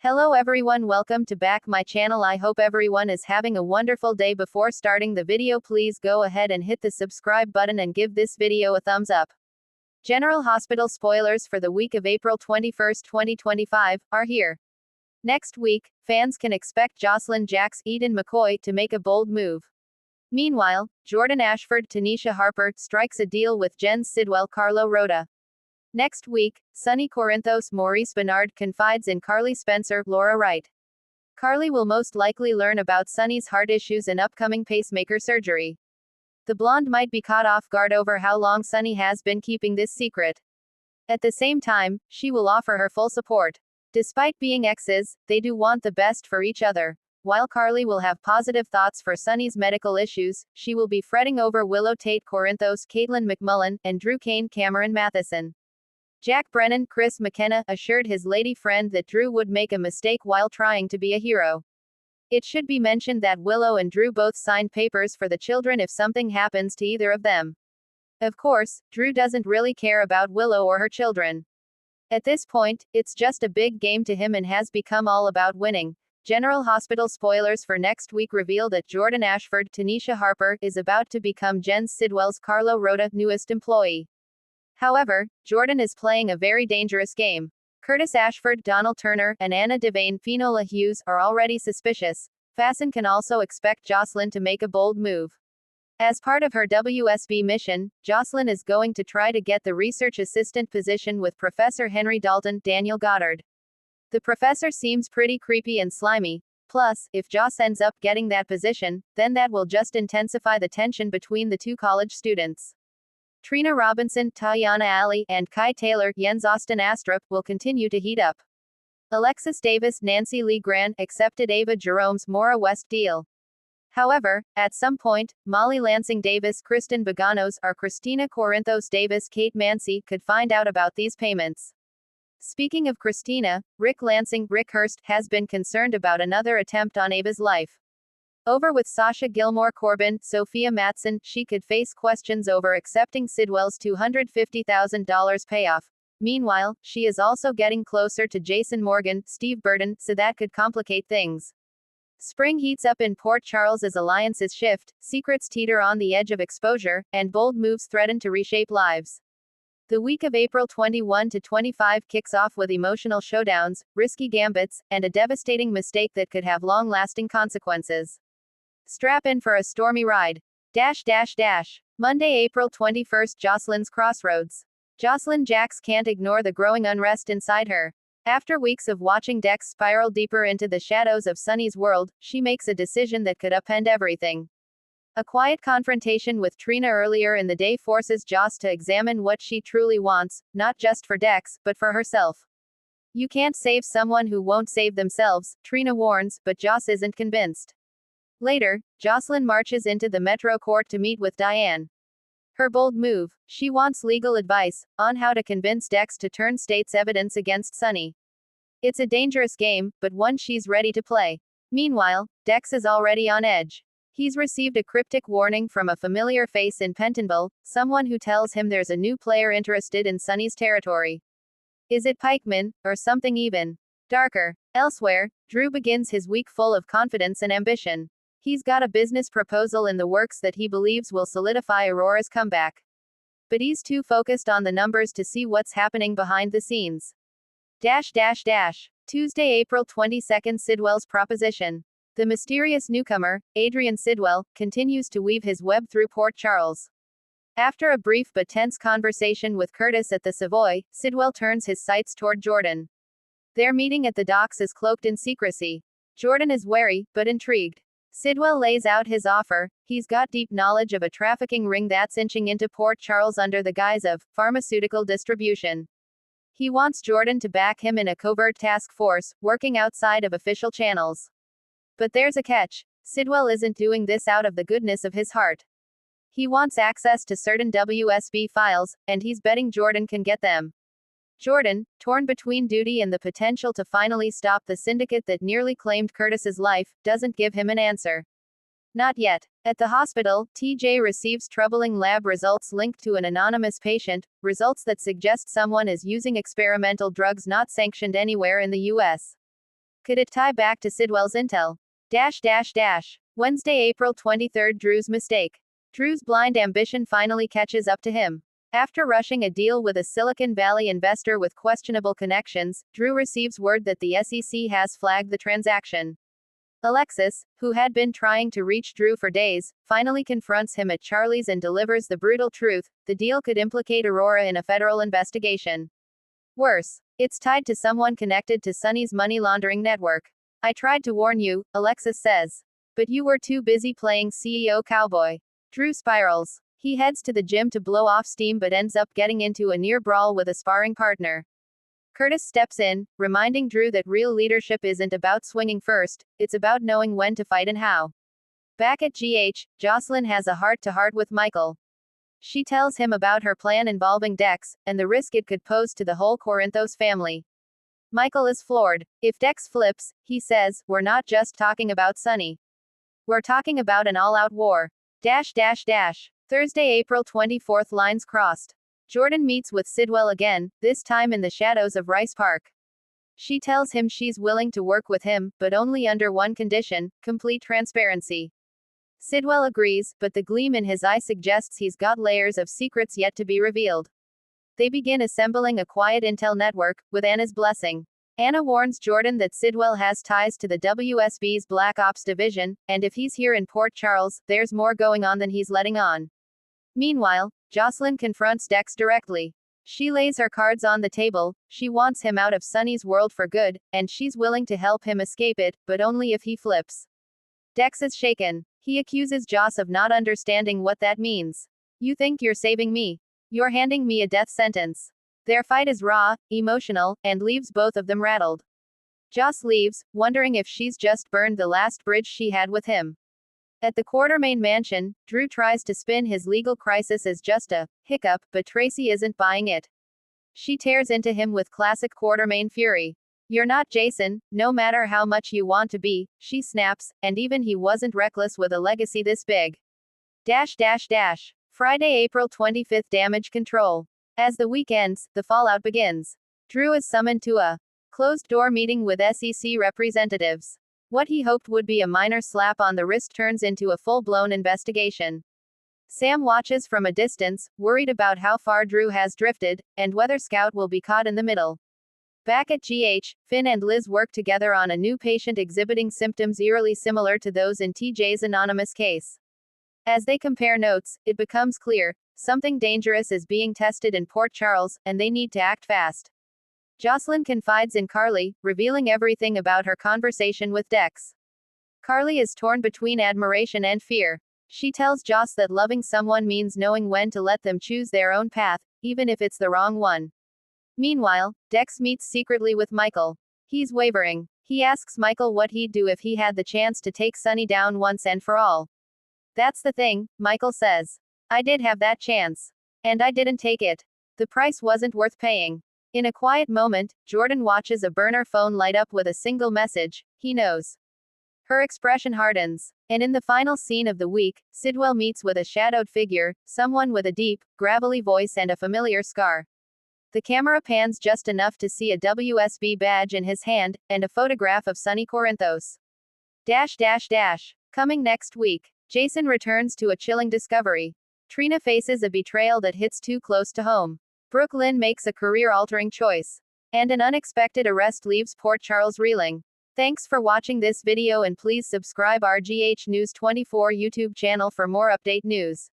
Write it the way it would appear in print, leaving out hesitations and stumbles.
Hello everyone, welcome to back my channel. I hope everyone is having a wonderful day. Before starting the video, please go ahead and hit the subscribe button and give this video a thumbs up. General Hospital spoilers for the week of April 21, 2025, are here. Next week, fans can expect Josslyn Jax Eden McCoy to make a bold move. Meanwhile, Jordan Ashford Tanisha Harper strikes a deal with Jen's Sidwell Carlo Rhoda. Next week, Sonny Corinthos Maurice Bernard confides in Carly Spencer Laura Wright. Carly will most likely learn about Sonny's heart issues and upcoming pacemaker surgery. The blonde might be caught off guard over how long Sonny has been keeping this secret. At the same time, she will offer her full support. Despite being exes, they do want the best for each other. While Carly will have positive thoughts for Sonny's medical issues, she will be fretting over Willow Tate Corinthos Caitlin McMullen, and Drew Kane Cameron Matheson. Jack Brennan Chris McKenna assured his lady friend that Drew would make a mistake while trying to be a hero. It should be mentioned that Willow and Drew both signed papers for the children if something happens to either of them. Of course, Drew doesn't really care about Willow or her children. At this point, it's just a big game to him and has become all about winning. General Hospital spoilers for next week reveal that Jordan Ashford Tanisha Harper is about to become Jen's Sidwell's Carlo Rhoda newest employee. However, Jordan is playing a very dangerous game. Curtis Ashford, Donald Turner, and Anna Devane Finola Hughes are already suspicious. Fasten can also expect Josslyn to make a bold move. As part of her WSB mission, Josslyn is going to try to get the research assistant position with Professor Henry Dalton, Daniel Goddard. The professor seems pretty creepy and slimy. Plus, if Joss ends up getting that position, then that will just intensify the tension between the two college students. Trina Robinson, Tayana Ali, and Kai Taylor, Jens Austin Astrup, will continue to heat up. Alexis Davis, Nancy Lee Grant accepted Ava Jerome's Maura West deal. However, at some point, Molly Lansing Davis, Kristen Baganos, or Christina Corinthos Davis, Kate Mancy, could find out about these payments. Speaking of Christina, Rick Lansing, Rick Hurst, has been concerned about another attempt on Ava's life. Over with Sasha Gilmore Corbin, Sophia Matson, she could face questions over accepting Sidwell's $250,000 payoff. Meanwhile, she is also getting closer to Jason Morgan, Steve Burton, so that could complicate things. Spring heats up in Port Charles as alliances shift, secrets teeter on the edge of exposure, and bold moves threaten to reshape lives. The week of April 21 to 25 kicks off with emotional showdowns, risky gambits, and a devastating mistake that could have long-lasting consequences. Strap in for a stormy ride. Monday, April 21, Josslyn's crossroads. Josslyn Jax can't ignore the growing unrest inside her. After weeks of watching Dex spiral deeper into the shadows of Sonny's world, she makes a decision that could upend everything. A quiet confrontation with Trina earlier in the day forces Joss to examine what she truly wants, not just for Dex, but for herself. You can't save someone who won't save themselves, Trina warns, but Joss isn't convinced. Later, Josslyn marches into the Metro Court to meet with Diane. Her bold move: she wants legal advice on how to convince Dex to turn state's evidence against Sonny. It's a dangerous game, but one she's ready to play. Meanwhile, Dex is already on edge. He's received a cryptic warning from a familiar face in Pentonville, someone who tells him there's a new player interested in Sonny's territory. Is it Pikeman, or something even darker? Elsewhere, Drew begins his week full of confidence and ambition. He's got a business proposal in the works that he believes will solidify Aurora's comeback. But he's too focused on the numbers to see what's happening behind the scenes. Tuesday, April 22, Sidwell's proposition. The mysterious newcomer, Adrian Sidwell, continues to weave his web through Port Charles. After a brief but tense conversation with Curtis at the Savoy, Sidwell turns his sights toward Jordan. Their meeting at the docks is cloaked in secrecy. Jordan is wary, but intrigued. Sidwell lays out his offer. He's got deep knowledge of a trafficking ring that's inching into Port Charles under the guise of pharmaceutical distribution. He wants Jordan to back him in a covert task force, working outside of official channels. But there's a catch. Sidwell isn't doing this out of the goodness of his heart. He wants access to certain WSB files, and he's betting Jordan can get them. Jordan, torn between duty and the potential to finally stop the syndicate that nearly claimed Curtis's life, doesn't give him an answer. Not yet. At the hospital, TJ receives troubling lab results linked to an anonymous patient, results that suggest someone is using experimental drugs not sanctioned anywhere in the US. Could it tie back to Sidwell's intel? Wednesday, April 23. Drew's mistake. Drew's blind ambition finally catches up to him. After rushing a deal with a Silicon Valley investor with questionable connections, Drew receives word that the SEC has flagged the transaction. Alexis, who had been trying to reach Drew for days, finally confronts him at Charlie's and delivers the brutal truth: the deal could implicate Aurora in a federal investigation. Worse, it's tied to someone connected to Sonny's money laundering network. I tried to warn you, Alexis says. But you were too busy playing CEO cowboy. Drew spirals. He heads to the gym to blow off steam but ends up getting into a near brawl with a sparring partner. Curtis steps in, reminding Drew that real leadership isn't about swinging first, it's about knowing when to fight and how. Back at GH, Josslyn has a heart-to-heart with Michael. She tells him about her plan involving Dex, and the risk it could pose to the whole Corinthos family. Michael is floored. If Dex flips, he says, we're not just talking about Sonny. We're talking about an all-out war. Thursday, April 24. Lines crossed. Jordan meets with Sidwell again, this time in the shadows of Rice Park. She tells him she's willing to work with him, but only under one condition: complete transparency. Sidwell agrees, but the gleam in his eye suggests he's got layers of secrets yet to be revealed. They begin assembling a quiet intel network, with Anna's blessing. Anna warns Jordan that Sidwell has ties to the WSB's Black Ops division, and if he's here in Port Charles, there's more going on than he's letting on. Meanwhile, Josslyn confronts Dex directly. She lays her cards on the table. She wants him out of Sonny's world for good, and she's willing to help him escape it, but only if he flips. Dex is shaken. He accuses Joss of not understanding what that means. You think you're saving me? You're handing me a death sentence. Their fight is raw, emotional, and leaves both of them rattled. Joss leaves, wondering if she's just burned the last bridge she had with him. At the Quartermain mansion, Drew tries to spin his legal crisis as just a hiccup, but Tracy isn't buying it. She tears into him with classic Quartermain fury. You're not Jason, no matter how much you want to be, she snaps, and even he wasn't reckless with a legacy this big. Friday, April 25. Damage control. As the week ends, the fallout begins. Drew is summoned to a closed-door meeting with SEC representatives. What he hoped would be a minor slap on the wrist turns into a full-blown investigation. Sam watches from a distance, worried about how far Drew has drifted, and whether Scout will be caught in the middle. Back at GH, Finn and Liz work together on a new patient exhibiting symptoms eerily similar to those in TJ's anonymous case. As they compare notes, it becomes clear: something dangerous is being tested in Port Charles, and they need to act fast. Josslyn confides in Carly, revealing everything about her conversation with Dex. Carly is torn between admiration and fear. She tells Joss that loving someone means knowing when to let them choose their own path, even if it's the wrong one. Meanwhile, Dex meets secretly with Michael. He's wavering. He asks Michael what he'd do if he had the chance to take Sonny down once and for all. That's the thing, Michael says. I did have that chance. And I didn't take it. The price wasn't worth paying. In a quiet moment, Jordan watches a burner phone light up with a single message: he knows. Her expression hardens. And in the final scene of the week, Sidwell meets with a shadowed figure, someone with a deep, gravelly voice and a familiar scar. The camera pans just enough to see a WSB badge in his hand, and a photograph of Sonny Corinthos. Coming next week, Jason returns to a chilling discovery. Trina faces a betrayal that hits too close to home. Brooklyn makes a career-altering choice. And an unexpected arrest leaves Port Charles reeling. Thanks for watching this video, and please subscribe our GH News 24 YouTube channel for more update news.